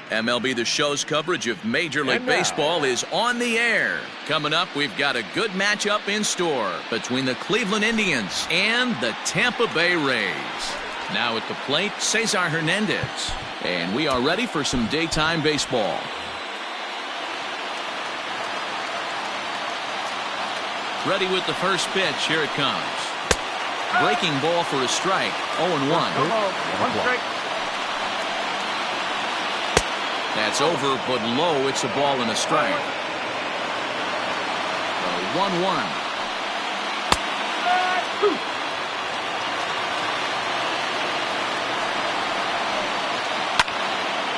MLB The Show's coverage of Major League Baseball is on the air. Coming up, we've got a good matchup in store between the Cleveland Indians and the Tampa Bay Rays. Now at the plate, Cesar Hernandez. And we are ready for some daytime baseball. Ready with the first pitch. Here it comes. Breaking ball for a strike. 0-1. One strike. That's over, but low. It's a ball and a strike. The 1-1.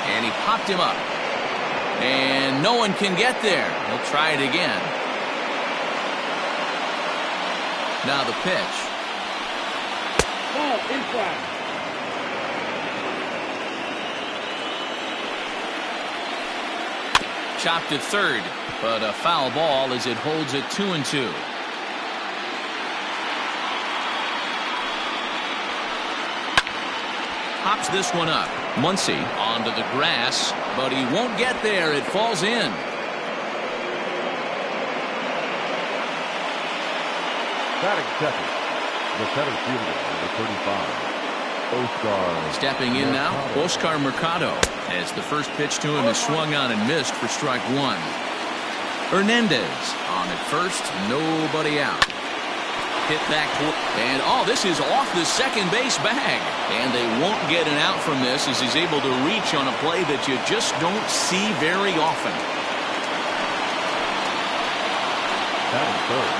And he popped him up. And no one can get there. He'll try it again. Now the pitch. Ball inside. Chopped at third, but a foul ball as it holds it 2-2. Pops this one up. Muncy onto the grass, but he won't get there. It falls in. Batting second, the center fielder, number 35. Oscar. Stepping in now, Oscar Mercado, as the first pitch to him is swung on and missed for strike one. Hernandez on at first, nobody out. Hit back toward, and this is off the second base bag. And they won't get an out from this as he's able to reach on a play that you just don't see very often. Batting third,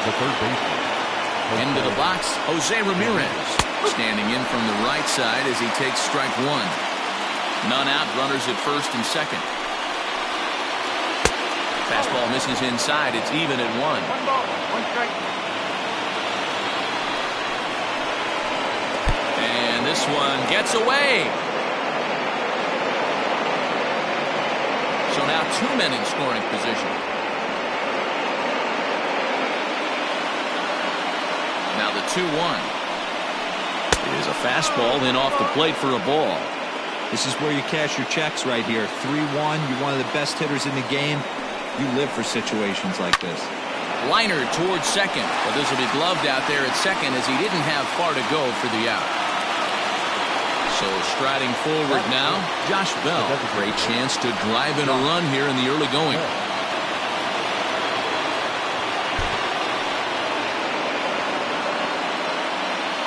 the third baseman. Into the box, Jose Ramirez. Standing in from the right side as he takes strike one. None out, runners at first and second. Fastball misses inside. It's even at one. One ball, one strike. And this one gets away. So now two men in scoring position. Now the 2-1. Is a fastball in off the plate for a ball. This is where you cash your checks right here. 3-1. You're one of the best hitters in the game. You live for situations like this. Liner towards second, but this will be gloved out there at second as he didn't have far to go for the out. So striding forward now, Josh Bell. Great chance to drive in a run here in the early going.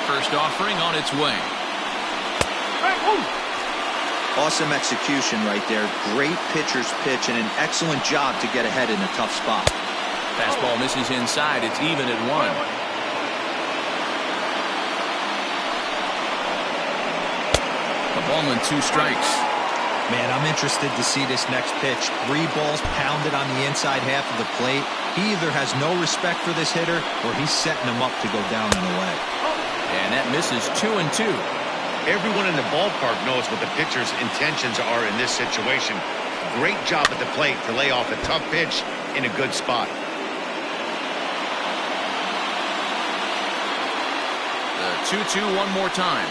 First offering on its way. Awesome execution right there. Great pitcher's pitch and an excellent job to get ahead in a tough spot. Fastball misses inside. It's even at one. A ball and two strikes. Man, I'm interested to see this next pitch. 3 balls pounded on the inside half of the plate. He either has no respect for this hitter or he's setting him up to go down and away. And that misses 2-2. Everyone in the ballpark knows what the pitcher's intentions are in this situation. Great job at the plate to lay off a tough pitch in a good spot. The 2-2 one more time.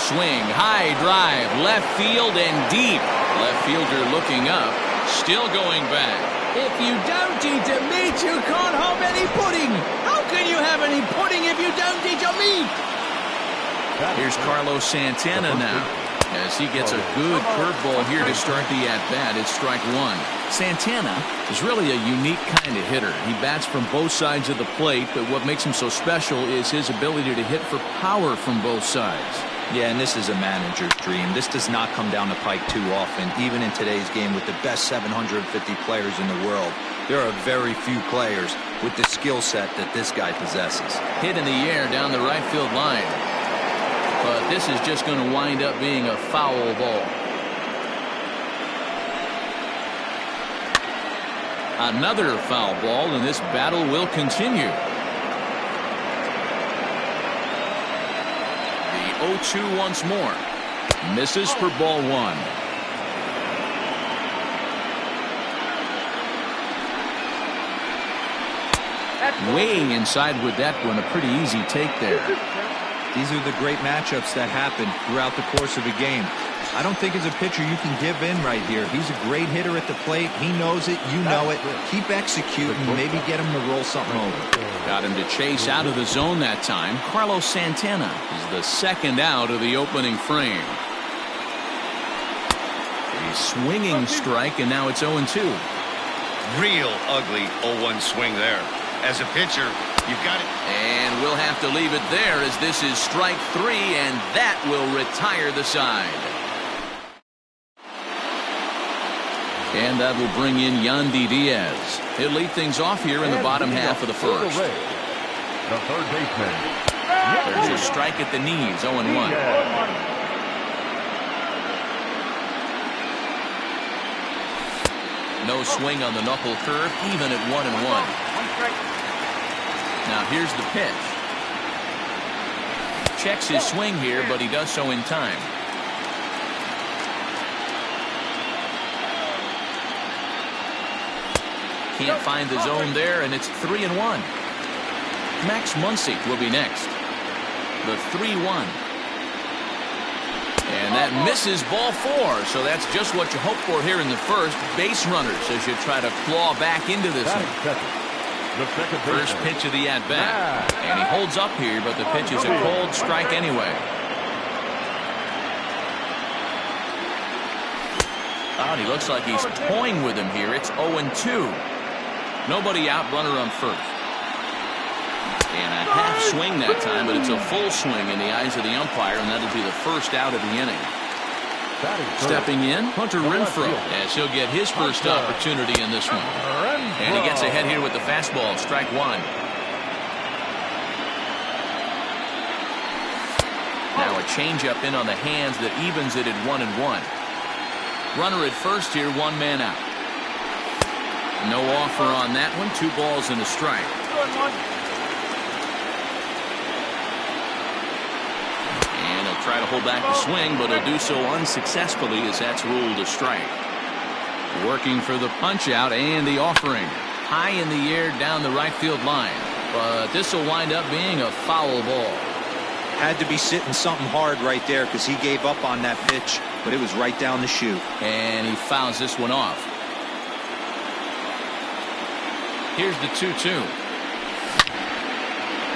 Swing, high drive, left field and deep. Left fielder looking up, still going back. If you don't eat a meat, you can't have any pudding. How can you have any pudding if you don't eat a meat? Here's Carlos Santana now, as he gets a good curveball here to start the at-bat. It's strike one. Santana is really a unique kind of hitter. He bats from both sides of the plate, but what makes him so special is his ability to hit for power from both sides. Yeah, and this is a manager's dream. This does not come down the pike too often, even in today's game with the best 750 players in the world. There are very few players with the skill set that this guy possesses. Hit in the air down the right field line. But this is just going to wind up being a foul ball. Another foul ball, and this battle will continue. The 0-2 once more. Misses for ball one. Way inside with that one. A pretty easy take there. These are the great matchups that happen throughout the course of a game. I don't think as a pitcher you can give in right here. He's a great hitter at the plate. He knows it. You know it. Keep executing. Maybe get him to roll something over. Got him to chase out of the zone that time. Carlos Santana is the second out of the opening frame. A swinging strike, and now it's 0-2. Real ugly 0-1 swing there. As a pitcher, you've got it. And we'll have to leave it there as this is strike 3, and that will retire the side. And that will bring in Yandy Diaz. He'll lead things off here in the bottom half of the first. The third baseman. There's a strike at the knees, 0-1. No swing on the knuckle curve, even at 1-1. Now here's the pitch. Checks his swing here, but he does so in time. Can't find the zone there, and it's 3-1. Max Muncy will be next. The 3-1. And that misses ball 4, so that's just what you hope for here in the first. Base runners as you try to claw back into this one. First pitch of the at-bat. And he holds up here, but the pitch is a cold strike anyway. Oh, he looks like he's toying with him here. It's 0-2. Nobody out, runner on first. And a half swing that time, but it's a full swing in the eyes of the umpire, and that'll be the first out of the inning. Stepping in, Hunter Renfroe, as he'll get his first opportunity in this one. And he gets ahead here with the fastball, strike 1. Now a changeup in on the hands that evens it at 1-1. Runner at first here, 1 man out. No offer on that one. 2 balls and a strike. And he'll try to hold back the swing, but he'll do so unsuccessfully as that's ruled a strike. Working for the punch out and the offering. High in the air down the right field line. But this will wind up being a foul ball. Had to be sitting something hard right there because he gave up on that pitch, but it was right down the chute. And he fouls this one off. Here's the 2-2.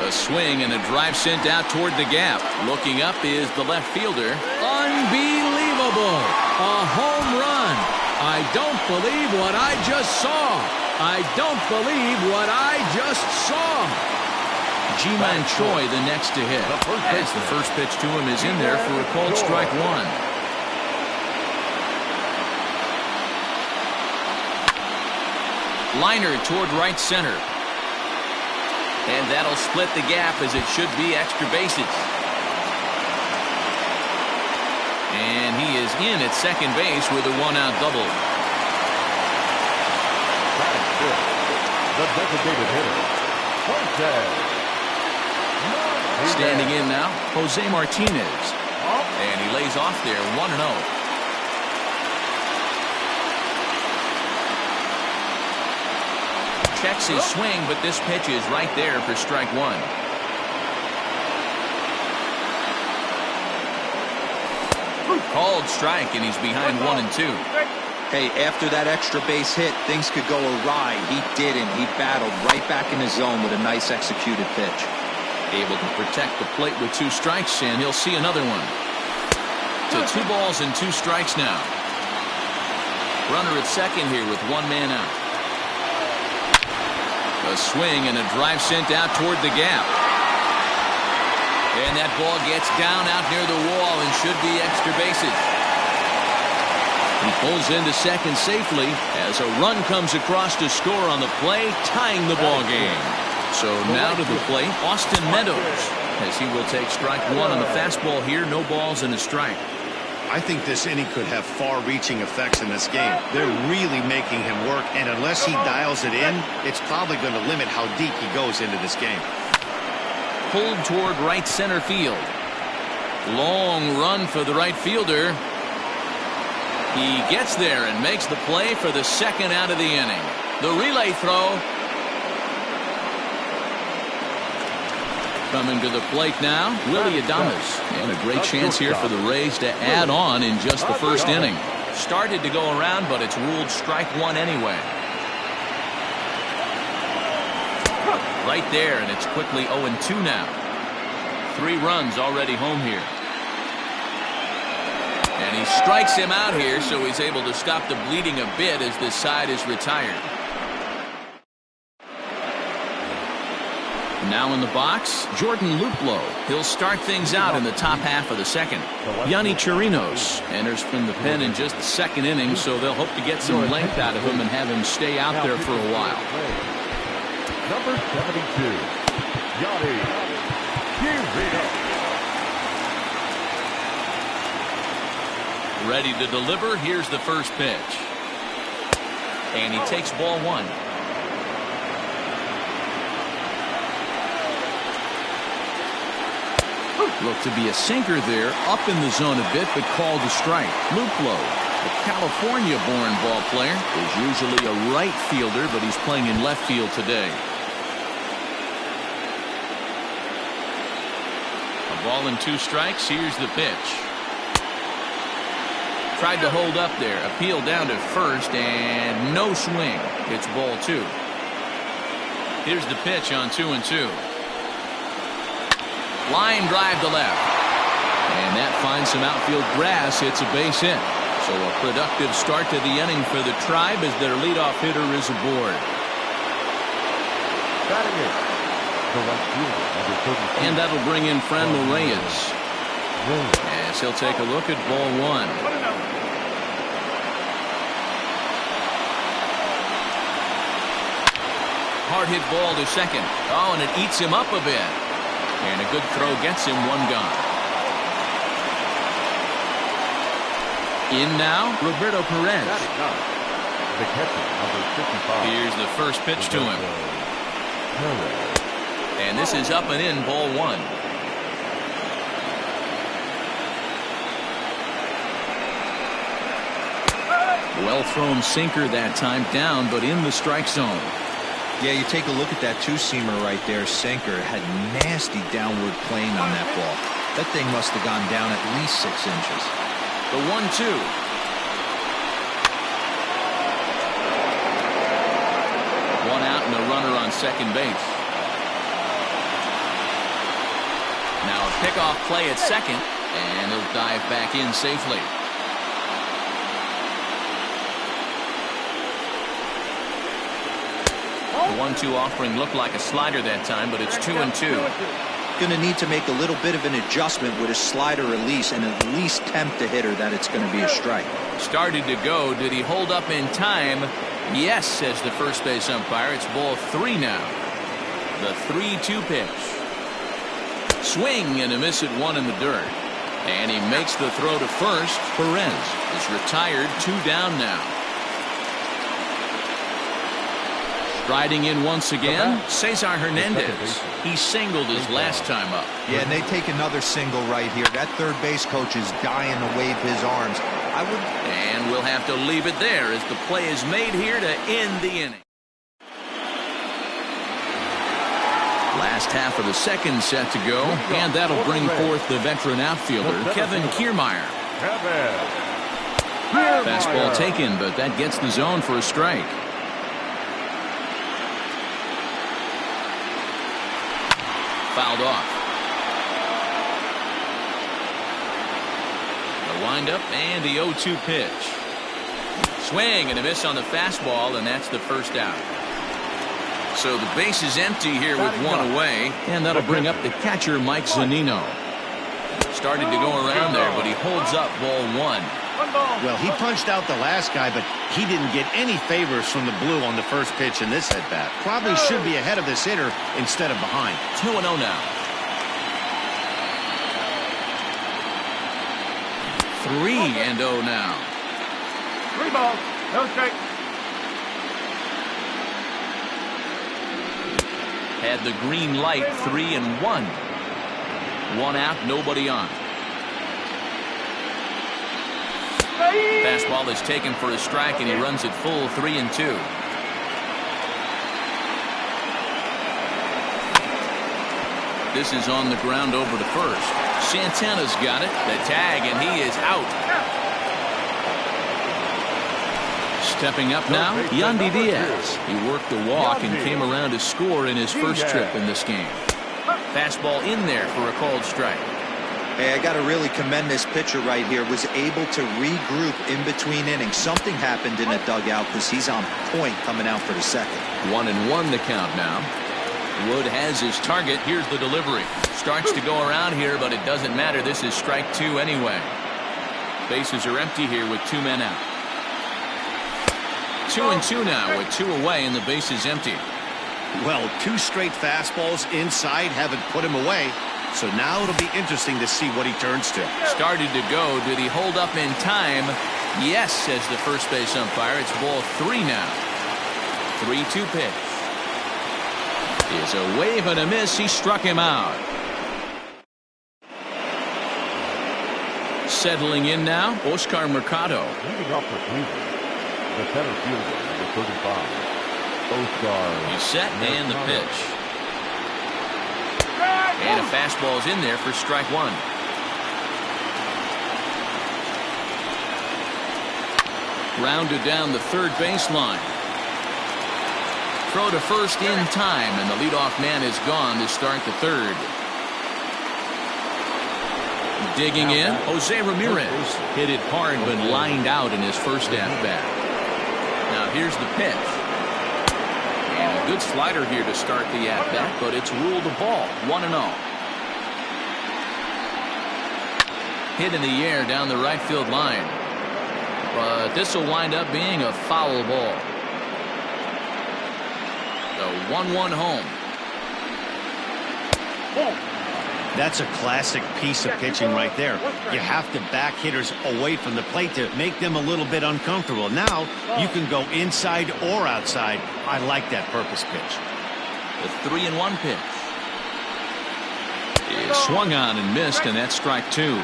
A swing and a drive sent out toward the gap. Looking up is the left fielder. Unbelievable! A home run! I don't believe what I just saw! I don't believe what I just saw! Ji-Man Choi the next to hit. As the first pitch to him is in there for a called strike 1. Liner toward right center. And that'll split the gap as it should be extra bases. And he is in at second base with a 1-out double. The designated hitter, Standing in now, Jose Martinez. And he lays off there, 1-0. Checks his swing, but this pitch is right there for strike 1. Called strike, and he's behind 1-2. Hey, after that extra base hit, things could go awry. He didn't. He battled right back in the zone with a nice executed pitch. Able to protect the plate with 2 strikes, and he'll see another one. To 2 balls and 2 strikes now. Runner at second here with 1 man out. A swing and a drive sent out toward the gap. And that ball gets down out near the wall and should be extra bases. He pulls into second safely as a run comes across to score on the play, tying the ball game. So now to the plate, Austin Meadows, as he will take strike 1 on the fastball here. No balls and a strike. I think this inning could have far-reaching effects in this game. They're really making him work, and unless he dials it in, it's probably going to limit how deep he goes into this game. Pulled toward right center field. Long run for the right fielder. He gets there and makes the play for the second out of the inning. The relay throw. Coming to the plate now, Willie Adames. And a great chance here for the Rays to add on in just the first inning. Started to go around, but it's ruled strike one anyway. Right there, and it's quickly 0-2 now. 3 runs already home here. And he strikes him out here, so he's able to stop the bleeding a bit as this side is retired. Now in the box, Jordan Luplow. He'll start things out in the top half of the second. Yanni Chirinos enters from the pen in just the second inning, so they'll hope to get some length out of him and have him stay out there for a while. Number 72, Yanni Chirinos. Ready to deliver. Here's the first pitch. And he takes ball 1. Looked to be a sinker there, up in the zone a bit, but called a strike. Luplow, a California-born ball player, is usually a right fielder, but he's playing in left field today. A ball and 2 strikes. Here's the pitch. Tried to hold up there. Appeal down to first, and no swing. It's ball 2. Here's the pitch on 2-2. Line drive to left. And that finds some outfield grass. It's a base hit. So a productive start to the inning for the Tribe as their leadoff hitter is aboard. Batting it, the right fielder, number 32. And that'll bring in Franmil Reyes. As he'll take a look at ball 1. Hard hit ball to second. Oh, and it eats him up a bit. And a good throw gets him 1 gone. In now, Roberto Perez. The catcher, number 55. Here's the first pitch to him. And this is up and in, ball 1. Well thrown sinker that time, down but in the strike zone. Yeah, you take a look at that 2-seamer right there. Sinker had nasty downward plane on that ball. That thing must have gone down at least 6 inches. The 1-2. One out and a runner on second base. Now a pickoff play at second, and he'll dive back in safely. The 1-2 offering looked like a slider that time, but it's 2-2. Going to need to make a little bit of an adjustment with his slider release and at least tempt the hitter that it's going to be a strike. Started to go. Did he hold up in time? Yes, says the first base umpire. It's ball 3 now. The 3-2 pitch. Swing and a miss at 1 in the dirt. And he makes the throw to first. Perez is retired, 2 down now. Striding in once again, Cesar Hernandez. He singled his last time up. Yeah, and they take another single right here. That third base coach is dying to wave his arms. And we'll have to leave it there as the play is made here to end the inning. Last half of the second set to go, and that'll bring forth the veteran outfielder, Kevin Kiermaier. Fastball taken, but that gets the zone for a strike. Fouled off. The windup and the 0-2 pitch. Swing and a miss on the fastball, and that's the first out. So the base is empty here with 1 away, and that'll bring up the catcher, Mike Zunino. Started to go around there, but he holds up ball 1. Well, he punched out the last guy, but he didn't get any favors from the blue on the first pitch in this at-bat. Probably should be ahead of this hitter instead of behind. 2-0 now. 3-0 now. 3 balls, no strikes. Had the green light, 3-1. 1 out, nobody on. Fastball is taken for a strike, and he runs it full, 3-2. This is on the ground over to first. Santana's got it. The tag, and he is out. Stepping up now, Yandy Diaz. He worked the walk and came around to score in his first trip in this game. Fastball in there for a called strike. Hey, I got to really commend this pitcher right here. Was able to regroup in between innings. Something happened in the dugout because he's on point coming out for the second. 1-1 the count now. Wood has his target. Here's the delivery. Starts to go around here, but it doesn't matter. This is strike 2 anyway. Bases are empty here with 2 men out. 2-2 now with 2 away and the base is empty. Well, 2 straight fastballs inside haven't put him away. So now it'll be interesting to see what he turns to. Started to go. Did he hold up in time? Yes, says the first base umpire. It's ball 3 now. 3-2 pitch. Is a wave and a miss. He struck him out. Settling in now, Oscar Mercado. Leading off the season, the center fielder, number 35, Oscar. He's set and the pitch. And a fastball is in there for strike 1. Rounded down the third baseline. Throw to first in time, and the leadoff man is gone to start the third. Digging in, Jose Ramirez. Hit it hard, but lined out in his first at-bat. Now here's the pitch. And a good slider here to start the at-bat, but it's ruled a ball, 1-0. Hit in the air down the right field line. But this will wind up being a foul ball. The 1-1 home. That's a classic piece of pitching right there. You have to back hitters away from the plate to make them a little bit uncomfortable. Now you can go inside or outside. I like that purpose pitch. The 3-1 pitch is swung on and missed, and that's strike 2.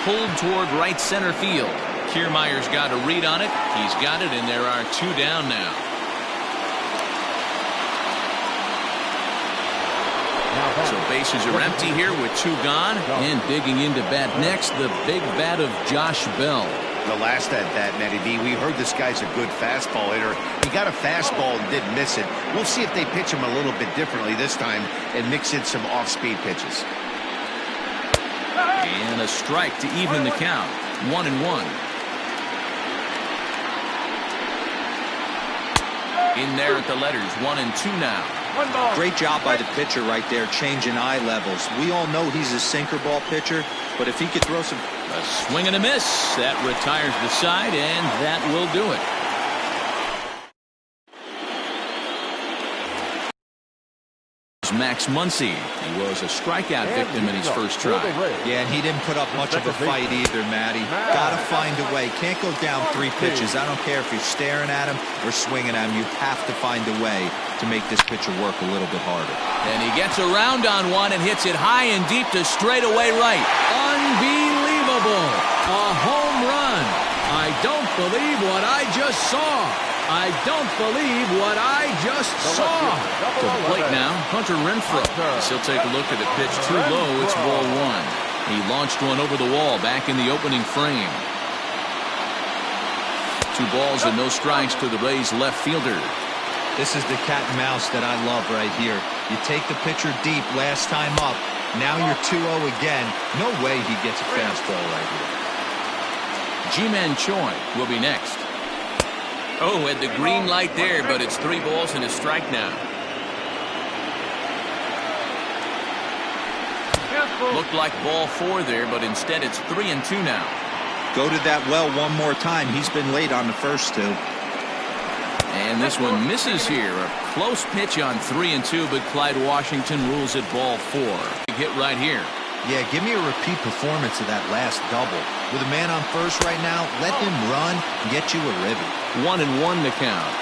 Pulled toward right center field. Kiermaier's got a read on it. He's got it, and there are 2 down now. So bases are empty here with 2 gone. And digging into bat next, the big bat of Josh Bell. The last at bat, Matty B, we heard this guy's a good fastball hitter. He got a fastball and did miss it. We'll see if they pitch him a little bit differently this time and mix in some off-speed pitches. And a strike to even the count. 1-1. In there at the letters, 1-2 now. Great job by the pitcher right there, changing eye levels. We all know he's a sinker ball pitcher, but if he could throw some... A swing and a miss. That retires the side, and that will do it. Max Muncy. He was a strikeout victim in his first try. Yeah, and he didn't put up much of a fight either, Matty. Gotta find a way. Can't go down 3 pitches. I don't care if you're staring at him or swinging at him. You have to find a way to make this pitcher work a little bit harder. And he gets around on one and hits it high and deep to straightaway right. Unbelievable. A home run. I don't believe what I just saw. I don't believe what I just saw. To the plate now, Hunter Renfroe. He'll take a look at the pitch too low. It's ball 1. He launched one over the wall back in the opening frame. 2 balls and no strikes to the Rays left fielder. This is the cat and mouse that I love right here. You take the pitcher deep last time up. Now you're 2-0 again. No way he gets a fastball right here. Ji-Man Choi will be next. Oh, at the green light there, but it's 3 balls and a strike now. Looked like ball 4 there, but instead it's 3-2 now. Go to that well one more time. He's been late on the first 2. And this one misses here. A close pitch on 3-2, but Clyde Washington rules it ball 4. Big hit right here. Yeah, give me a repeat performance of that last double. With a man on first right now, let him run and get you a ribby. 1-1 the count.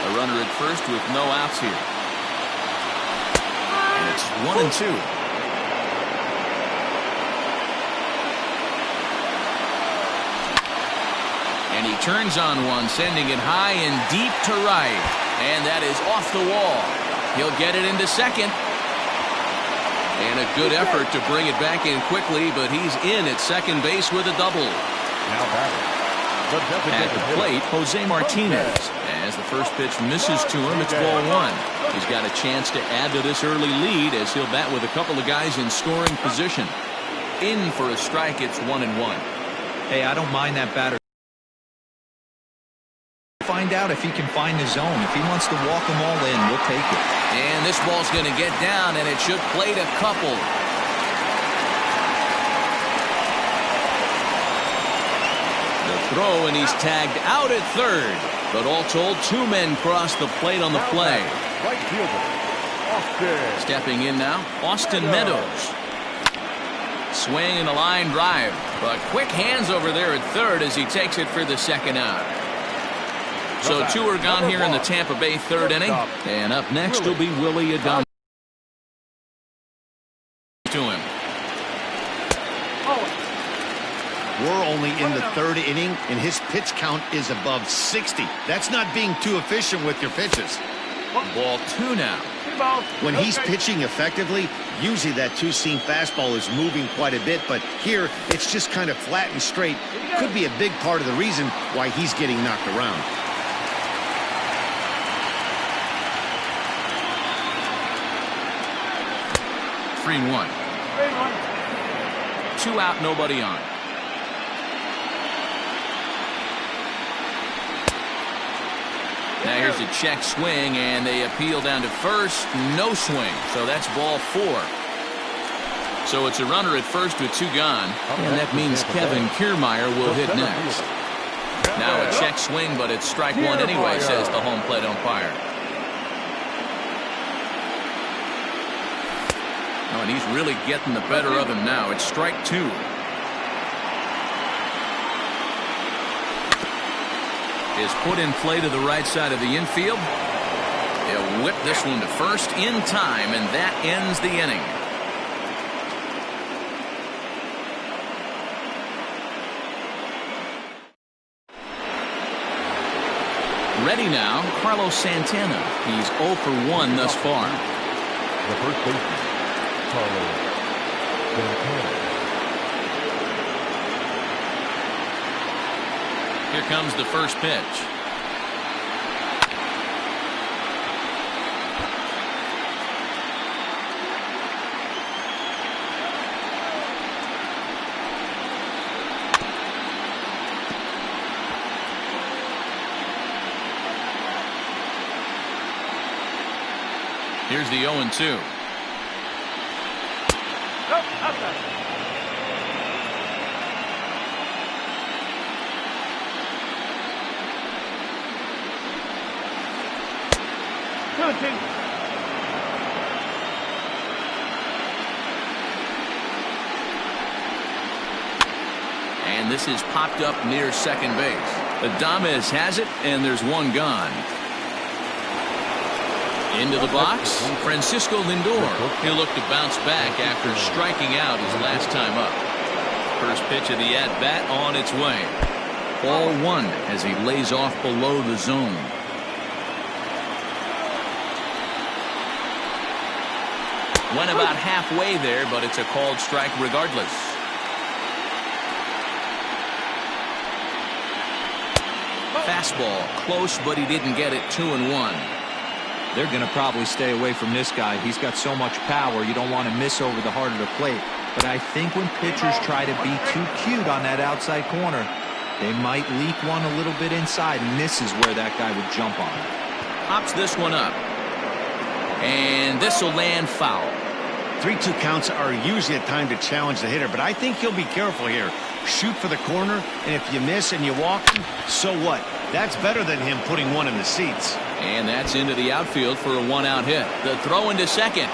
A runner at first with no outs here. And it's 1-2. And And he turns on one, sending it high and deep to right. And that is off the wall. He'll get it into second. And a good effort to bring it back in quickly, but he's in at second base with a double. Now batting. At the plate, Jose Martinez. As the first pitch misses to him, it's ball one. He's got a chance to add to this early lead as he'll bat with a couple of guys in scoring position. In for a strike, it's 1-1. Hey, I don't mind that batter. Find out if he can find the zone. If he wants to walk them all in, we'll take it. And this ball's going to get down, and it should plate a couple. The throw, and he's tagged out at third. But all told, two men cross the plate on the play. Right fielder, Austin. Stepping in now, Austin Meadows. Swing and a line drive. But quick hands over there at third as he takes it for the second out. So two are gone here in the Tampa Bay third inning. And up next will be Willie Adames. To him. We're only in the third inning, and his pitch count is above 60. That's not being too efficient with your pitches. Ball two now. When he's pitching effectively, usually that two-seam fastball is moving quite a bit, but here it's just kind of flat and straight. Could be a big part of the reason why he's getting knocked around. Three one. Two out, nobody on. Now here's a check swing, and they appeal down to first. No swing, so that's ball four. So it's a runner at first with two gone, and that means Kevin Kiermaier will hit next. Now a check swing, but it's strike one anyway, says the home plate umpire. Oh, and he's really getting the better of him now. It's strike two. Is put in play to the right side of the infield. He'll whip this one to first in time, and that ends the inning. Ready now, Carlos Santana. He's 0 for 1 thus far. The first baseman, Carlos Santana. Here comes the first pitch. Here's the 0-2. And this is popped up near second base. Adames has it, and there's one gone. Into the box, Francisco Lindor. He'll look to bounce back after striking out his last time up. First pitch of the at-bat on its way. Ball one as he lays off below the zone. Went about halfway there, but it's a called strike regardless. Fastball close, but he didn't get it. 2-1. They're going to probably stay away from this guy. He's got so much power, you don't want to miss over the heart of the plate. But I think when pitchers try to be too cute on that outside corner, they might leak one a little bit inside, and this is where that guy would jump on it. Pops this one up. And this will land foul. 3-2 counts are usually a time to challenge the hitter, but I think he'll be careful here. Shoot for the corner, and if you miss and you walk, so what? That's better than him putting one in the seats. And that's into the outfield for a one-out hit. The throw into second.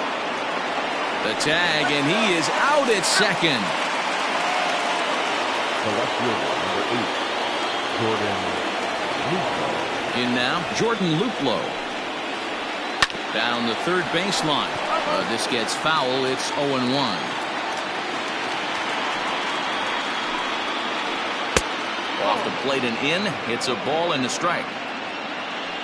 The tag, and he is out at second. The left fielder, number 8, Jordan Luplow. In now, Jordan Luplow. Down the third baseline. This gets foul. It's 0-1. Off the plate and in. Hits a ball and a strike.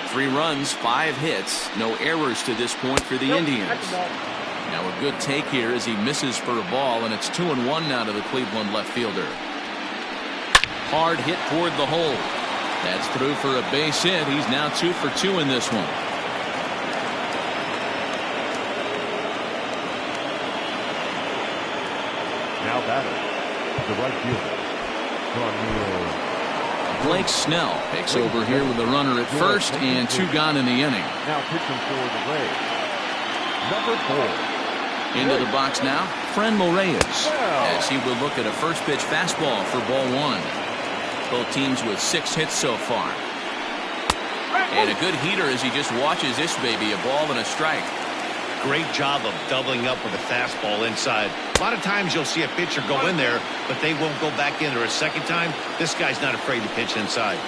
3 runs, 5 hits. No errors to this point for the Indians. Now a good take here as he misses for a ball, and it's 2-1 now to the Cleveland left fielder. Hard hit toward the hole. That's through for a base hit. He's now 2 for 2 in this one. Now batter, the right fielder, Blake Snell takes over here with a runner at first and 2 gone in the inning. Now pitching for the Rays, number 4. Into the box now, Franmil Reyes, as he will look at a first pitch fastball for ball 1. Both teams with 6 hits so far. And a good heater as he just watches this baby, a ball and a strike. Great job of doubling up with a fastball inside. A lot of times you'll see a pitcher go in there, but they won't go back in there a second time. This guy's not afraid to pitch inside.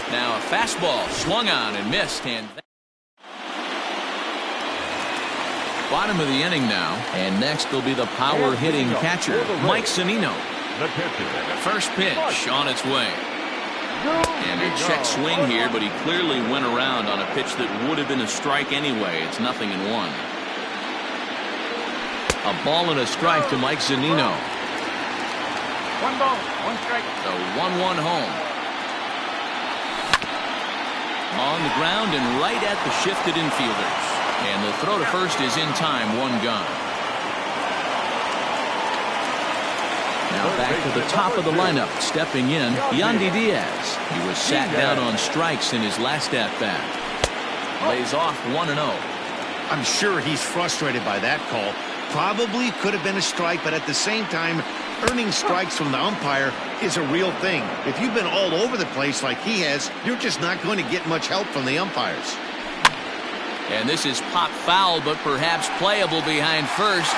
Now a fastball swung on and missed. And bottom of the inning now. And next will be the power hitting catcher, Mike Zunino. The pitcher. The first pitch on its way. And a check swing here, but he clearly went around on a pitch that would have been a strike anyway. It's 0-1. A ball and a strike to Mike Zunino. 1 ball, 1 strike. The 1-1 home. On the ground and right at the shifted infielders. And the throw to first is in time, 1 gone. Now back to the top of the lineup, stepping in, Yandy Diaz. He was sat down on strikes in his last at-bat. Lays off 1-0. I'm sure he's frustrated by that call. Probably could have been a strike, but at the same time, earning strikes from the umpire is a real thing. If you've been all over the place like he has, you're just not going to get much help from the umpires. And this is pop foul, but perhaps playable behind first.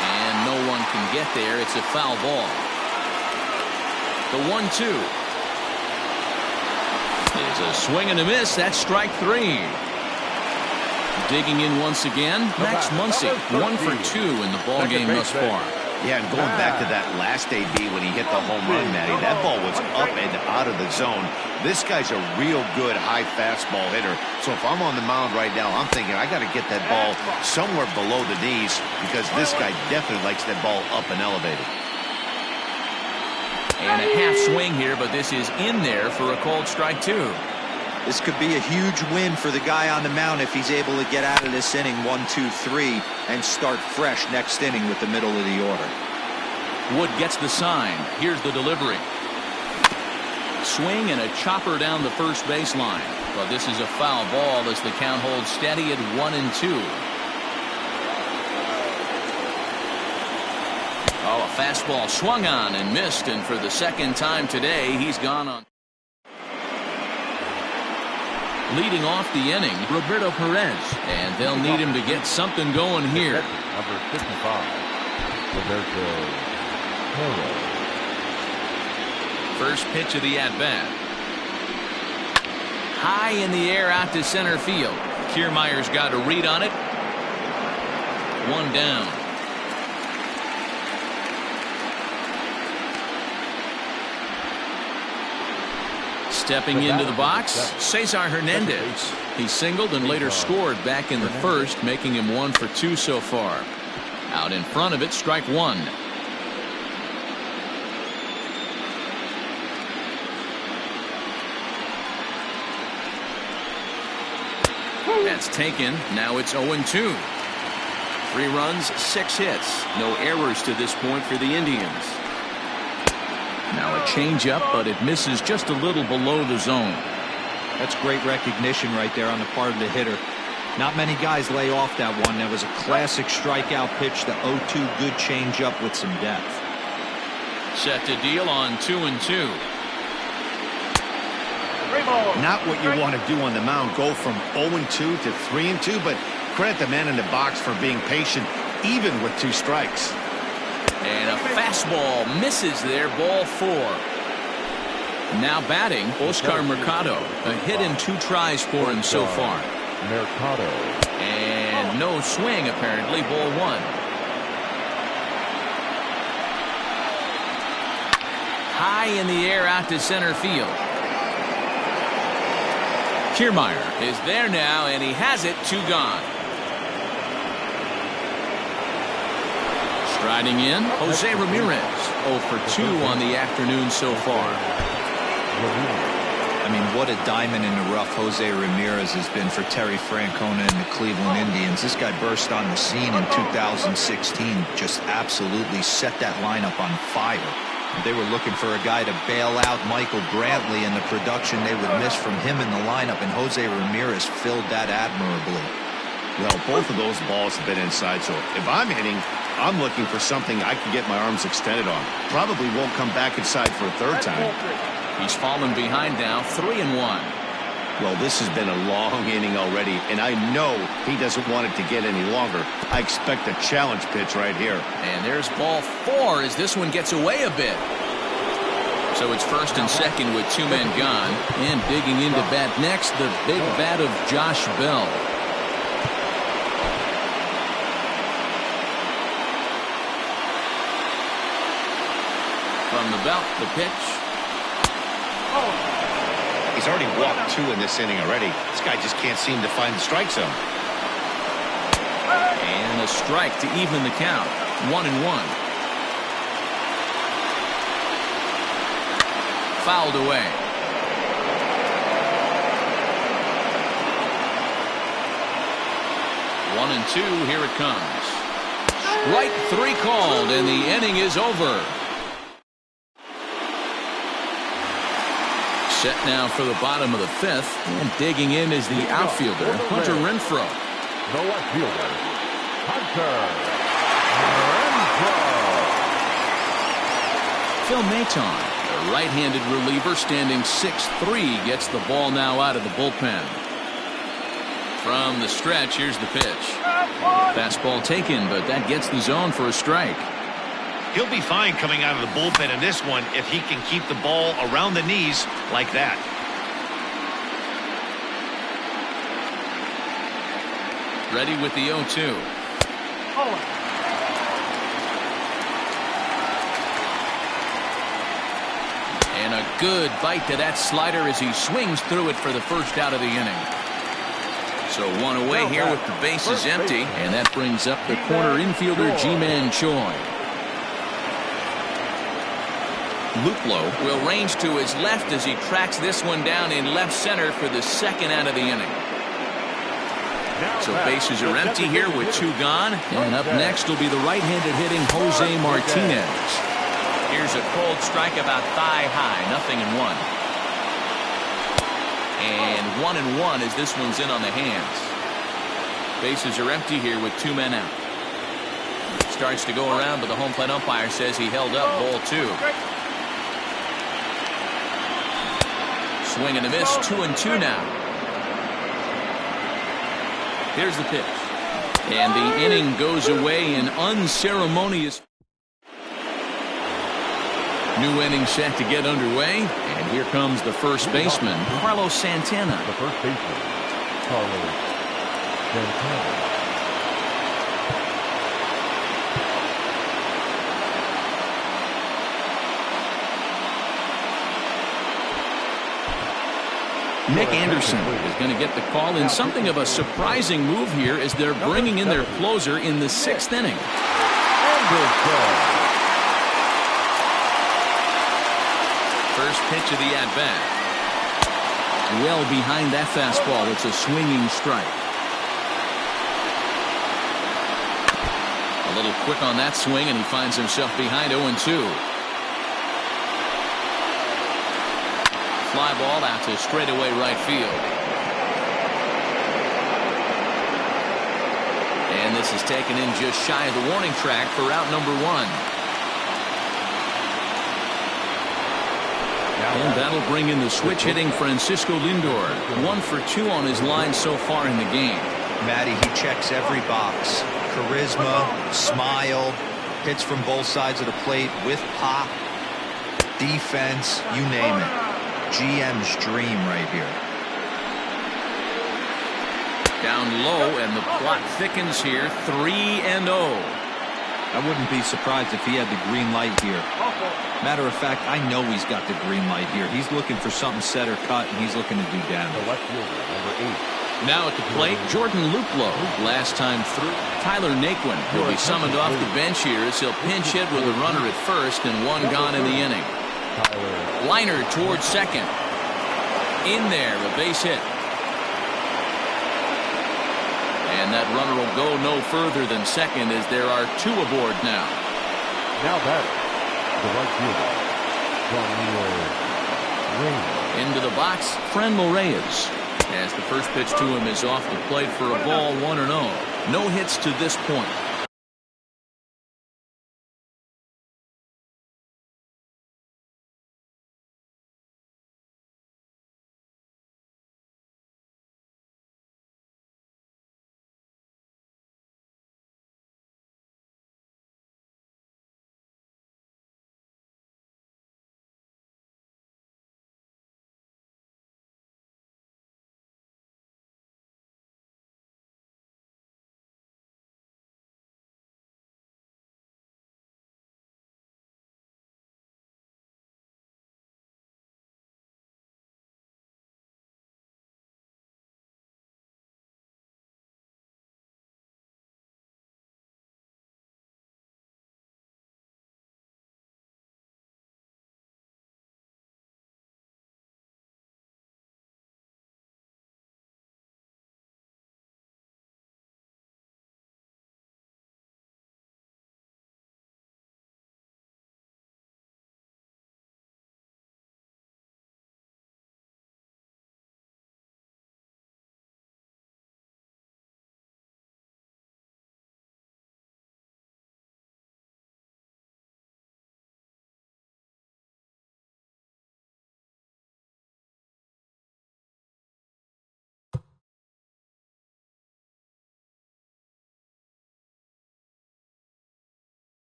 And no one can get there. It's a foul ball. The 1-2 is a swing and a miss. That's strike 3. Digging in once again, Max Muncy, 1 for 2 in the ball game thus far. Yeah, and going back to that last AB when he hit the home run, Matty, that ball was up and out of the zone. This guy's a real good high fastball hitter. So if I'm on the mound right now, I'm thinking I got to get that ball somewhere below the knees because this guy definitely likes that ball up and elevated. And a half swing here, but this is in there for a called strike 2. This could be a huge win for the guy on the mound if he's able to get out of this inning 1, 2, 3 and start fresh next inning with the middle of the order. Wood gets the sign. Here's the delivery. Swing and a chopper down the first baseline. But this is a foul ball as the count holds steady at 1-2. Oh, a fastball swung on and missed, and for the second time today, he's gone on. Leading off the inning, Roberto Perez, and they'll need him to get something going here. Number 55, Roberto Perez. First pitch of the at-bat. High in the air out to center field. Kiermaier's got a read on it. 1 down. Stepping into the box, Cesar Hernandez. He singled and later scored back in the first, making him 1 for 2 so far. Out in front of it, strike 1. That's taken. Now it's 0-2. 3 runs, 6 hits. No errors to this point for the Indians. Now a changeup, but it misses just a little below the zone. That's great recognition right there on the part of the hitter. Not many guys lay off that one. That was a classic strikeout pitch, the 0-2 good changeup with some depth. Set to deal on 2-2. Not what you want to do on the mound, go from 0-2 to 3-2, but credit the man in the box for being patient, even with 2 strikes. And a fastball misses there, ball 4. Now batting, Oscar Mercado. A hit in 2 tries for him so far. Mercado. And no swing, apparently, ball 1. high in the air out to center field. Kiermaier is there now, and he has it. 2 gone. Striding in, Jose Ramirez. 0 for 2 on the afternoon so far. I mean, what a diamond in the rough Jose Ramirez has been for Terry Francona and the Cleveland Indians. This guy burst on the scene in 2016, just absolutely set that lineup on fire. They were looking for a guy to bail out Michael Brantley, and the production they would miss from him in the lineup, and Jose Ramirez filled that admirably. Well, both of those balls have been inside, so if I'm hitting, I'm looking for something I can get my arms extended on. Probably won't come back inside for a third time. He's fallen behind now, 3-1. Well, this has been a long inning already, and I know he doesn't want it to get any longer. I expect a challenge pitch right here. And there's ball 4 as this one gets away a bit. So it's first and second with 2 men gone. And digging into bat next, the big bat of Josh Bell. From the belt, the pitch. He's already walked 2 in this inning already. This guy just can't seem to find the strike zone. And a strike to even the count. 1-1. Fouled away. One and 2. Here it comes. Strike 3 called, and the inning is over. Set now for the bottom of the 5th, and digging in is the outfielder, Hunter Renfroe. The left fielder, Hunter Renfroe. Phil Maton, the right-handed reliever, standing 6'3", gets the ball now out of the bullpen. From the stretch, here's the pitch. Fastball taken, but that gets the zone for a strike. He'll be fine coming out of the bullpen in this one if he can keep the ball around the knees like that. Ready with the 0-2. And a good bite to that slider as he swings through it for the first out of the inning. So 1 away here with the bases empty, and that brings up the corner infielder Ji-Man Choi. Luplow will range to his left as he tracks this one down in left center for the second out of the inning. So bases are empty here with 2 gone. And up next will be the right-handed hitting Jose Martinez. Here's a cold strike about thigh high. 0-1. And 1-1 as this one's in on the hands. Bases are empty here with 2 men out. Starts to go around, but the home plate umpire says he held up ball 2. Swing and a miss, 2-2 now. Here's the pitch. And the inning goes away in unceremonious. New inning set to get underway. And here comes the first baseman, Carlos Santana. The first baseman, Carlos Santana. Nick Anderson is going to get the call in something of a surprising move here as they're bringing in their closer in the 6th inning. First pitch of the at-bat. Well behind that fastball. It's a swinging strike. A little quick on that swing, and he finds himself behind 0-2. Fly ball out to straightaway right field. And this is taken in just shy of the warning track for out number 1. And that'll bring in the switch hitting Francisco Lindor. 1 for 2 on his line so far in the game. Matty, he checks every box. Charisma, smile, hits from both sides of the plate with pop, defense, you name it. GM's dream right here. Down low, and the plot thickens here. 3-0. I wouldn't be surprised if he had the green light here. Matter of fact, I know he's got the green light here. He's looking for something set or cut, and he's looking to do damage. The left fielder, number 8. Now at the plate, Jordan Luplow. Last time through, Tyler Naquin will be summoned off the bench here as he'll pinch hit with a runner at first and one gone in the inning. Liner towards second. In there, a base hit. And that runner will go no further than second as there are 2 aboard now. Now batting, the right fielder, Reyes. Into the box, Franmil Reyes. As the first pitch to him is off the plate for a ball, 1-0. No hits to this point.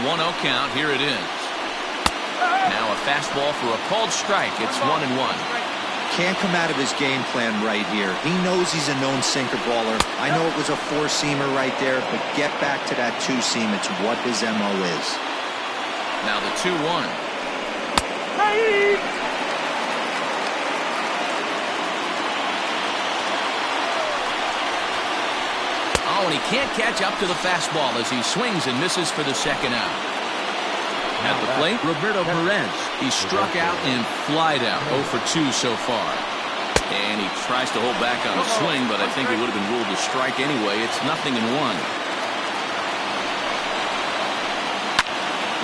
One 0 count. Here it is. Now a fastball for a called strike. It's 1-1. Can't come out of his game plan right here. He knows he's a known sinker baller. I know it was a 4-seamer right there, but get back to that 2-seam. It's what his MO is. Now the 2-1. Oh, and he can't catch up to the fastball as he swings and misses for the second out. At the plate, Roberto Perez. He struck out and flied out. 0 for 2 so far. And he tries to hold back on a swing, but I think it would have been ruled a strike anyway. It's 0-1.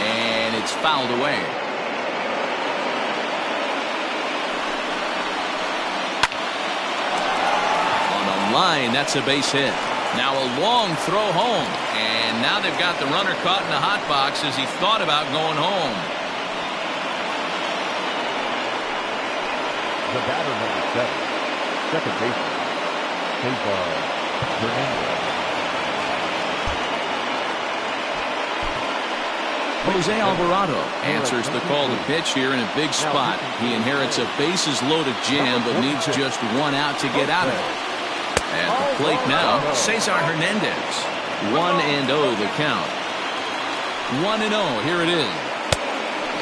And it's fouled away. On a line, that's a base hit. Now a long throw home. And now they've got the runner caught in the hot box as he thought about going home. The batter, number 7, second baseman, Cesar Hernandez. Jose Alvarado answers the call to pitch here in a big spot. He inherits a bases-loaded jam, but needs just one out to get out of it. At the plate now, Cesar Hernandez. 1-0 the count. 1-0, here it is.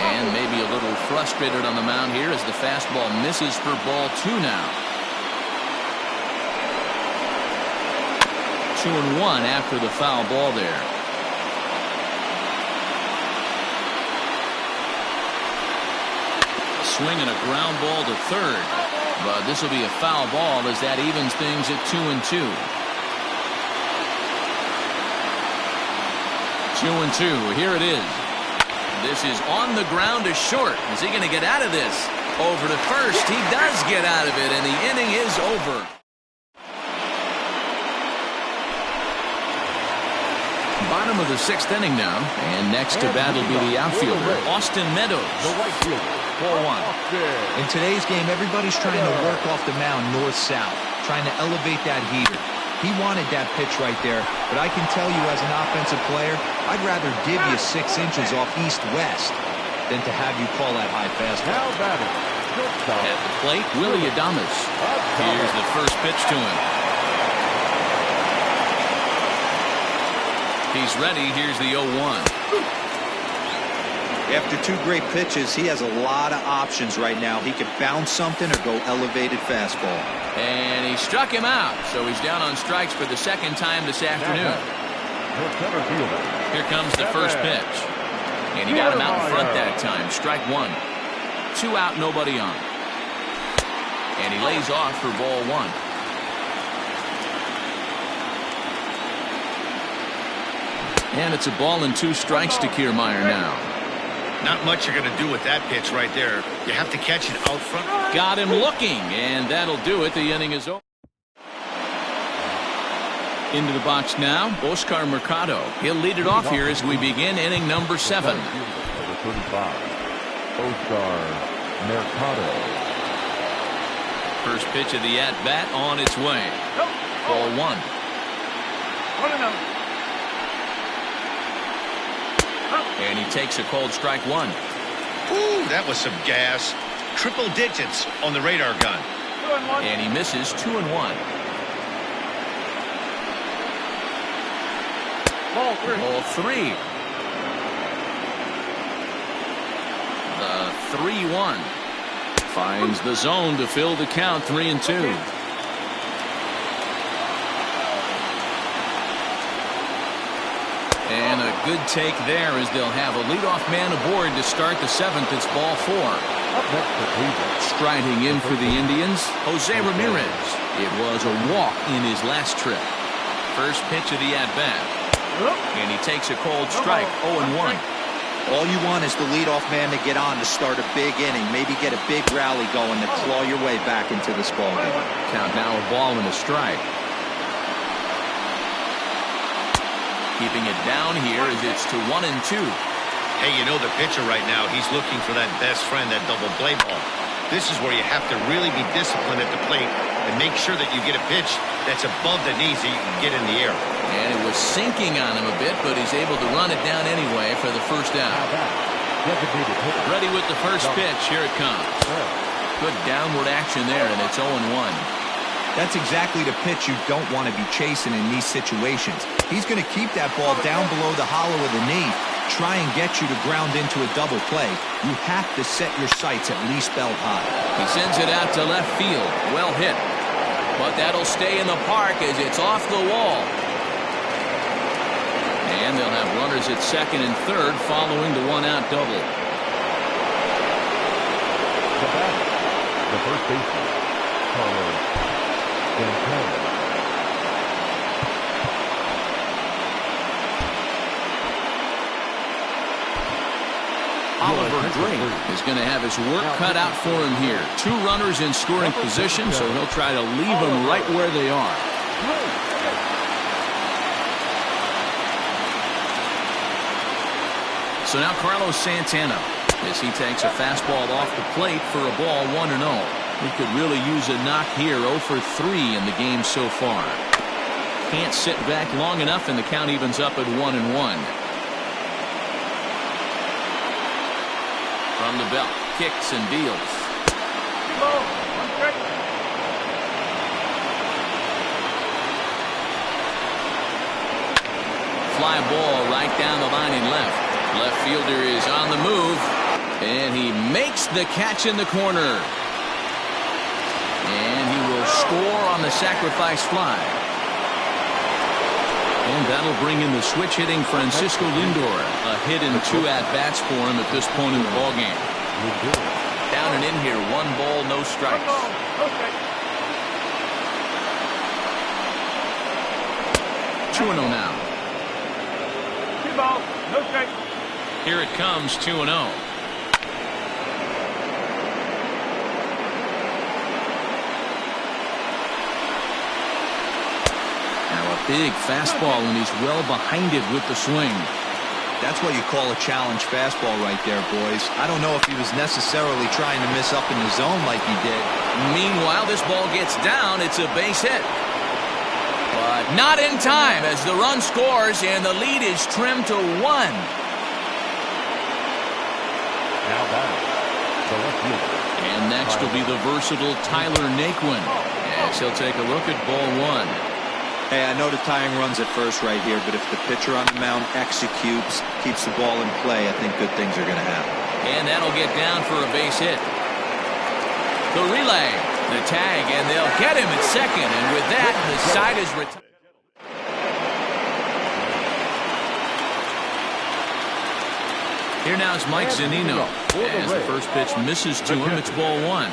And maybe a little frustrated on the mound here as the fastball misses for ball 2 now. 2-1 after the foul ball there. Swing and a ground ball to third. But this will be a foul ball as that evens things at 2-2. 2-2. Here it is. This is on the ground to short. Is he going to get out of this? Over to first. He does get out of it, and the inning is over. Bottom of the 6th inning now, and next to bat will be the outfielder, Austin Meadows. The right fielder. 4-1. In today's game, everybody's trying to work off the mound north-south, trying to elevate that heater. He wanted that pitch right there, but I can tell you as an offensive player, I'd rather give you 6 inches off east-west than to have you call that high fastball. Now batting. At the plate, Willie Adames. Here's the first pitch to him. He's ready. Here's the 0-1. After 2 great pitches, he has a lot of options right now. He could bounce something or go elevated fastball. And he struck him out, so he's down on strikes for the 2nd time this afternoon. Here comes the first pitch. And he got him out in front that time. Strike 1. 2 out, nobody on. And he lays off for ball 1. And it's a ball and 2 strikes to Kiermaier now. Not much you're going to do with that pitch right there. You have to catch it out front. Got him looking, and that'll do it. The inning is over. Into the box now, Oscar Mercado. He'll lead it off here as we begin inning number 7. Number 35, Oscar Mercado. First pitch of the at-bat on its way. Ball 1. 1-0. And he takes a cold strike 1. Ooh, that was some gas. Triple digits on the radar gun. 2-1. And he misses 2-1. Ball 3. Ball 3. The 3-1. Finds the zone to fill the count. 3-2. And a good take there as they'll have a leadoff man aboard to start the 7th. It's ball 4. Up next to Cleveland. Striding in for the Indians, Jose Ramirez. It was a walk in his last trip. First pitch of the at-bat. And he takes a cold strike, 0-1. All you want is the leadoff man to get on to start a big inning, maybe get a big rally going to claw your way back into this ballgame. Count now a ball and a strike. Keeping it down here as it's to 1-2. Hey, you know the pitcher right now, he's looking for that best friend, that double play ball. This is where you have to really be disciplined at the plate and make sure that you get a pitch that's above the knees that you can get in the air. And it was sinking on him a bit, but he's able to run it down anyway for the first out. Ready with the first pitch. Here it comes. Good downward action there, and it's 0-1. That's exactly the pitch you don't want to be chasing in these situations. He's going to keep that ball down below the hollow of the knee, try and get you to ground into a double play. You have to set your sights at least belt high. He sends it out to left field. Well hit. But that'll stay in the park as it's off the wall. And they'll have runners at 2nd and 3rd following the 1-out double. The first baseman, Carlos Santana. Oliver Drake is going to have his work cut out for him here. 2 runners in scoring position, so he'll try to leave them right where they are. So now Carlos Santana as he takes a fastball off the plate for a ball 1-0. He could really use a knock here. 0 for 3 in the game so far. Can't sit back long enough, and the count evens up at 1-1. from the belt. Kicks and deals. Ball, 1 strike. Fly ball right down the line and left. Left fielder is on the move, and he makes the catch in the corner. And he will score on the sacrifice fly. And that'll bring in the switch-hitting Francisco Lindor. A hit and 2 at-bats for him at this point in the ballgame. Down and in here, 1 ball, no strikes. 1 ball, no strikes. 2-0 now. 2 balls, no strikes. Here it comes, 2-0. Big fastball, and he's well behind it with the swing. That's what you call a challenge fastball right there, boys. I don't know if he was necessarily trying to miss up in the zone like he did. Meanwhile, this ball gets down. It's a base hit. But not in time as the run scores, and the lead is trimmed to 1. Now batting, the left fielder. And next will be the versatile Tyler Naquin, as he'll take a look at ball 1. Hey, I know the tying runs at first right here, but if the pitcher on the mound executes, keeps the ball in play, I think good things are going to happen. And that'll get down for a base hit. The relay, the tag, and they'll get him at second. And with that, the side is retired. Here now is Mike Zunino. As the first pitch misses to him, it's ball 1.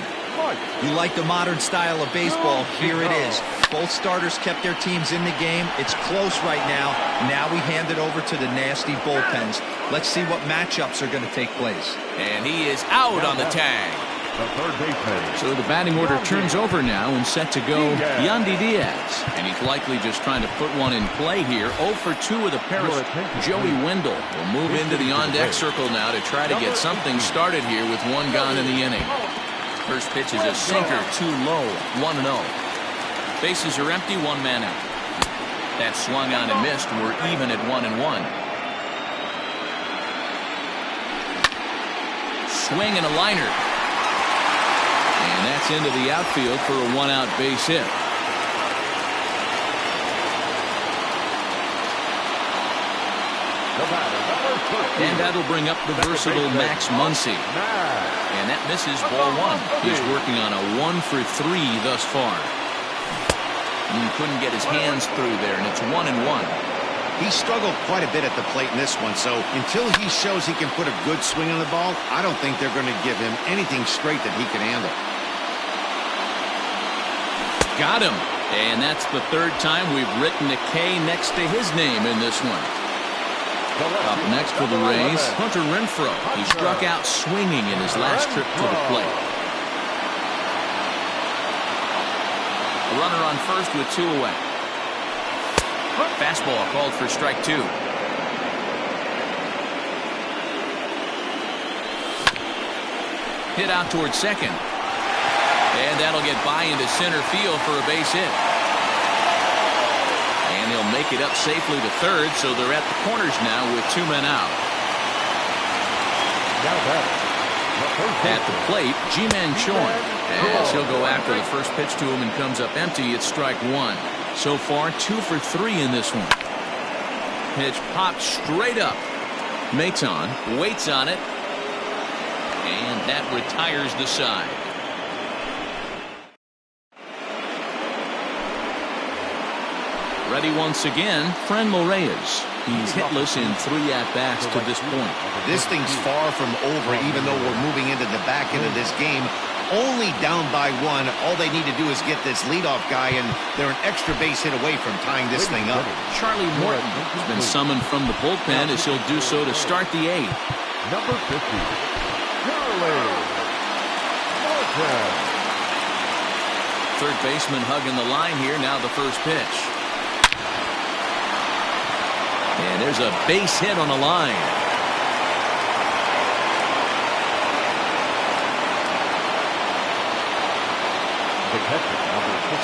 You like the modern style of baseball, here it is. Both starters kept their teams in the game. It's close right now. Now we hand it over to the nasty bullpens. Let's see what matchups are going to take place. And he is out on the tag. The third baseman. So the batting order turns over now and set to go Yandy Diaz. And he's likely just trying to put one in play here. 0 for 2 with a pair of Joey Wendell will move into the on-deck circle now to try to get something started here with 1 gone in the inning. First pitch is a sinker, too low, 1-0. Bases are empty, 1 man out. That swung on and missed. We're even at 1-1. Swing and a liner. And that's into the outfield for a 1-out base hit. And that'll bring up the versatile Max Muncy. And that misses ball 1. He's working on a 1 for 3 thus far. And he couldn't get his hands through there, and it's 1-1. He struggled quite a bit at the plate in this one, so until he shows he can put a good swing on the ball, I don't think they're going to give him anything straight that he can handle. Got him. And that's the 3rd time we've written a K next to his name in this one. Up next for the Rays, Hunter Renfroe. He struck out swinging in his last trip to the plate. A runner on first with 2 away. Fastball called for strike 2. Hit out towards second. And that'll get by into center field for a base hit. And he'll make it up safely to third, so they're at the corners now with 2 men out. At the plate, Ji-Man Choi. As he'll go after the first pitch to him and comes up empty, it's strike 1. So far, 2 for 3 in this one. Pitch popped straight up. Maton waits on it. And that retires the side. Ready once again, Franmil Reyes. He's hitless in 3 at-bats to this point. This thing's far from over, even though we're moving into the back end of this game. Only down by 1. All they need to do is get this leadoff guy, and they're an extra base hit away from tying this thing up. Charlie Morton has been summoned from the bullpen as he'll do so to start the 8th. Number 50, Charlie Morton. Third baseman hugging the line here. Now the first pitch. And there's a base hit on the line.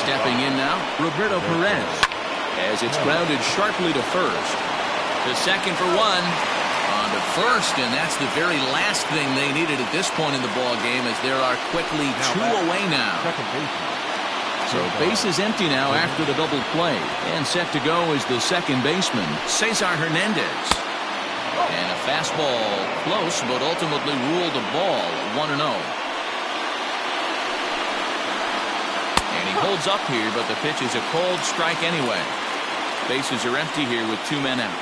Stepping in now, Roberto Perez. As it's grounded sharply to first. To second for 1. On to first, and that's the very last thing they needed at this point in the ball game, as there are quickly 2 away now. Second baseman. So base is empty now after the double play, and set to go is the second baseman, Cesar Hernandez. And a fastball close, but ultimately ruled a ball, 1-0. And he holds up here, but the pitch is a cold strike anyway. Bases are empty here with 2 men out.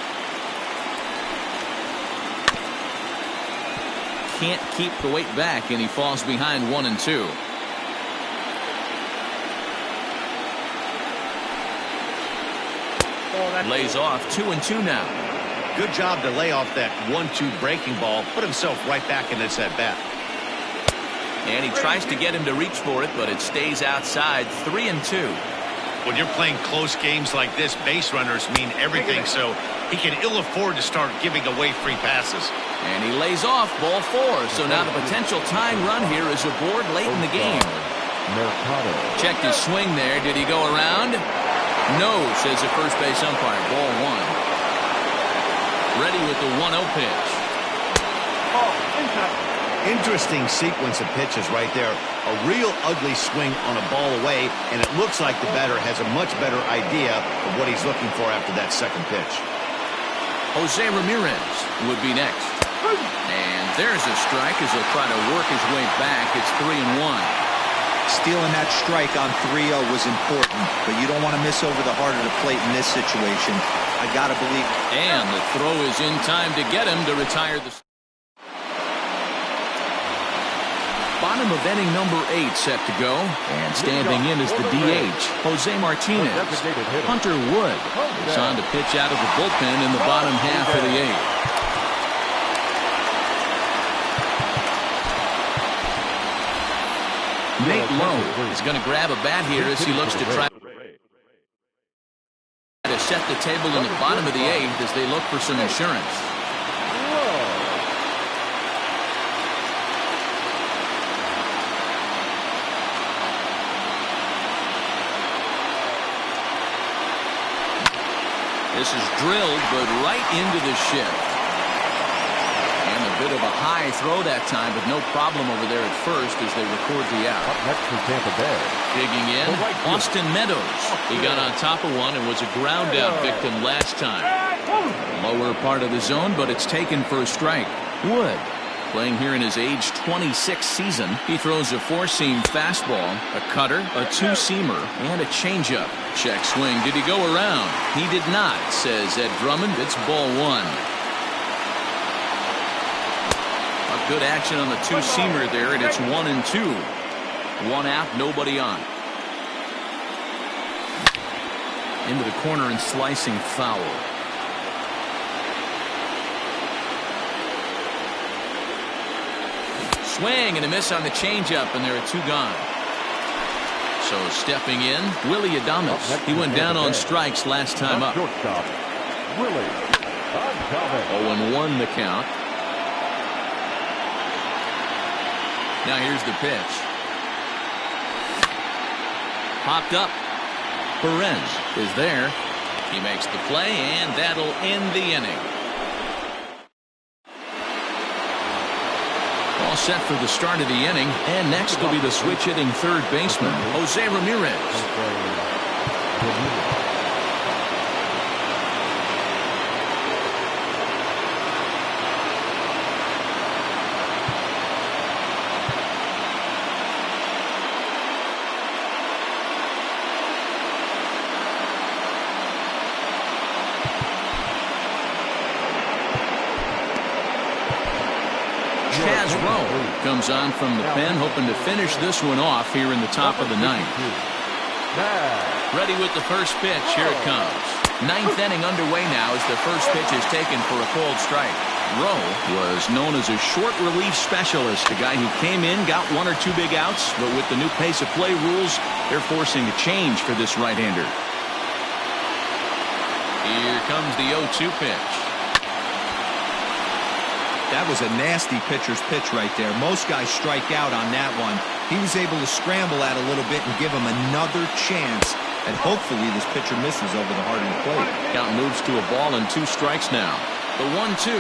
Can't keep the weight back, and he falls behind 1-2. Lays off 2-2 now. Good job to lay off that 1-2 breaking ball. Put himself right back in this at bat. And he tries to get him to reach for it, but it stays outside. 3-2. When you're playing close games like this, base runners mean everything, so he can ill afford to start giving away free passes. And he lays off ball 4. So now the potential tying run here is aboard late in the game. Mercado. Checked his swing there. Did he go around? No, says the first base umpire. Ball 1. Ready with the 1-0 pitch. Interesting sequence of pitches right there. A real ugly swing on a ball away, and it looks like the batter has a much better idea of what he's looking for after that second pitch. Jose Ramirez would be next. And there's a strike as he'll try to work his way back. It's 3-1. Stealing that strike on 3-0 was important, but you don't want to miss over the heart of the plate in this situation. I gotta believe. And the throw is in time to get him to retire the. Bottom of inning number 8 set to go, and standing in is the DH, Jose Martinez. Hunter Wood is on to pitch out of the bullpen in the bottom half of the 8th. Nate Lowe is going to grab a bat here as he looks to try to set the table in the bottom of the 8th as they look for some insurance. This is drilled, but right into the shift. And a bit of a high throw that time, but no problem over there at first as they record the out. Up next for Tampa Bay. Digging in, Austin Meadows. He got on top of one and was a ground out victim last time. Lower part of the zone, but it's taken for a strike. Wood, playing here in his age 26 season, he throws a 4-seam fastball, a cutter, a 2-seamer, and a changeup. Check swing. Did he go around? He did not, says Ed Drummond. It's ball 1. A good action on the 2-seamer there, and it's 1-2. 1 out, nobody on. Into the corner and slicing foul. Swing and a miss on the changeup, and there are 2 gone. So stepping in, Willie Adames. He went down on strikes last time up. 0-1 the count. Now here's the pitch. Popped up. Perez is there. He makes the play, and that'll end the inning. All set for the start of the inning, and next will be the switch-hitting third baseman, Jose Ramirez. Comes on from the pen, hoping to finish this one off here in the top of the 9th. Ready with the first pitch. Here it comes. 9th inning underway now as the first pitch is taken for a cold strike. Rowe was known as a short relief specialist, a guy who came in, got 1 or 2 big outs, but with the new pace of play rules, they're forcing a change for this right-hander. Here comes the 0-2 pitch. That was a nasty pitcher's pitch right there. Most guys strike out on that one. He was able to scramble at a little bit and give him another chance. And hopefully this pitcher misses over the heart of the plate. Count moves to a ball and 2 strikes now. The 1-2.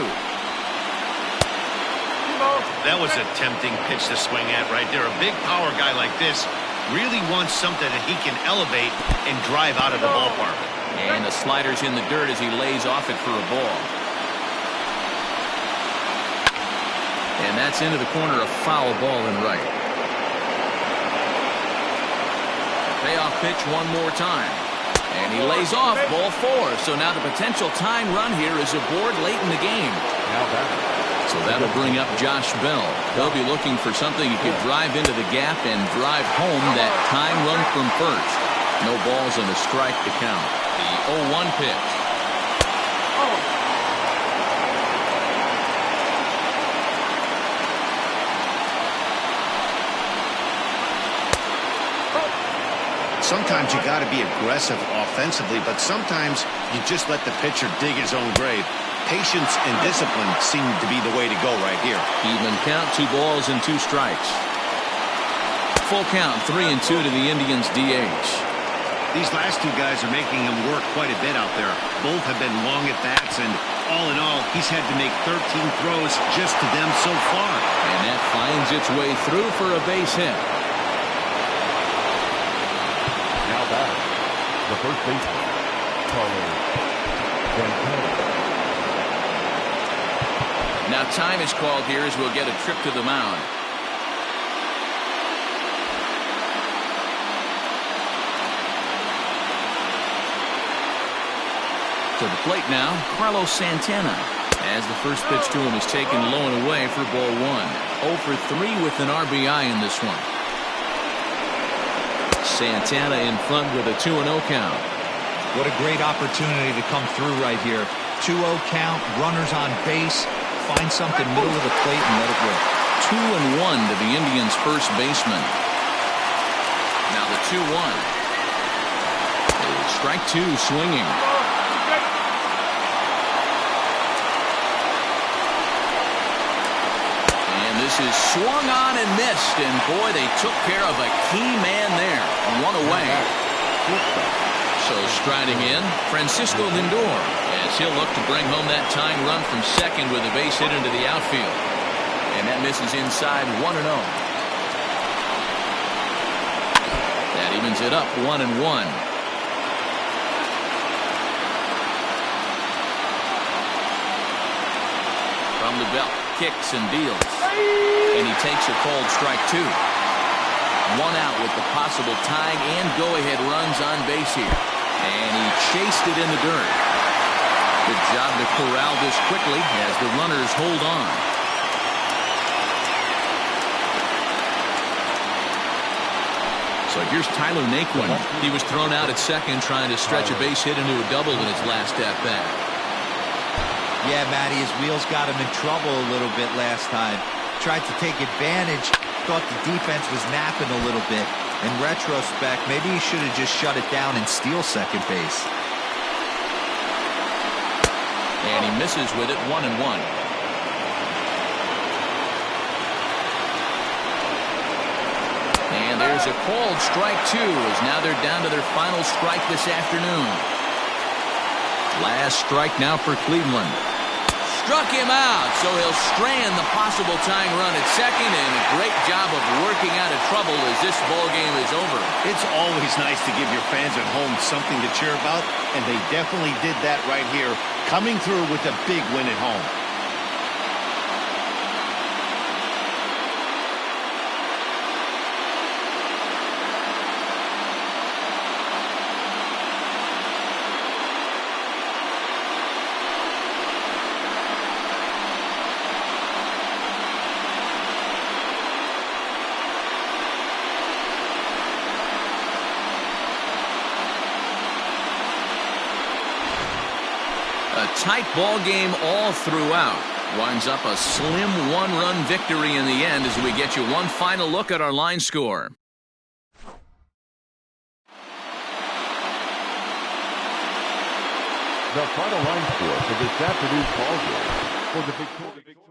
That was a tempting pitch to swing at right there. A big power guy like this really wants something that he can elevate and drive out of the ballpark. And the slider's in the dirt as he lays off it for a ball. And that's into the corner, a foul ball in right. Payoff pitch one more time. And he lays off ball 4. So now the potential tying run here is aboard late in the game. So that'll bring up Josh Bell. He'll be looking for something he could drive into the gap and drive home that tying run from first. No balls and a strike to count. The 0-1 pitch. Sometimes you got to be aggressive offensively, but sometimes you just let the pitcher dig his own grave. Patience and discipline seem to be the way to go right here. Even count, 2 balls and 2 strikes. Full count, 3-2 to the Indians' DH. These last 2 guys are making him work quite a bit out there. Both have been long at bats, and all in all, he's had to make 13 throws just to them so far. And that finds its way through for a base hit. Now back, the first baseman, Carlos Santana. Now time is called here as we'll get a trip to the mound. To the plate now, Carlos Santana. As the first pitch to him is taken low and away for ball 1. 0 for 3 with an RBI in this one. Santana in front with a 2-0 count. What a great opportunity to come through right here. 2-0 count, runners on base. Find something middle of the plate and let it work. 2-1 to the Indians' first baseman. Now the 2-1. Strike 2 swinging. And this is swung on and missed. And boy, they took care of a key man there. 1 away. So striding in, Francisco Lindor, as he'll look to bring home that tying run from second with a base hit into the outfield. And that misses inside 1-0. That evens it up 1-1. From the belt, kicks and deals. And he takes a called strike 2. 1 out with the possible tying and go-ahead runs on base here. And he chased it in the dirt. Good job to corral this quickly as the runners hold on. So here's Tyler Naquin. He was thrown out at second trying to stretch a base hit into a double in his last at-bat. Yeah, Matty, his wheels got him in trouble a little bit last time. Tried to take advantage. Thought the defense was napping a little bit. In retrospect, maybe he should have just shut it down and steal second base. And he misses with it 1-1. And there's a called strike 2 as now they're down to their final strike this afternoon. Last strike now for Cleveland. Struck him out, so he'll strand the possible tying run at second, and a great job of working out of trouble as this ball game is over. It's always nice to give your fans at home something to cheer about, and they definitely did that right here, coming through with a big win at home. A tight ball game all throughout. Winds up a slim 1-run victory in the end as we get you one final look at our line score. The final line score for this afternoon's ball game for the Victoria.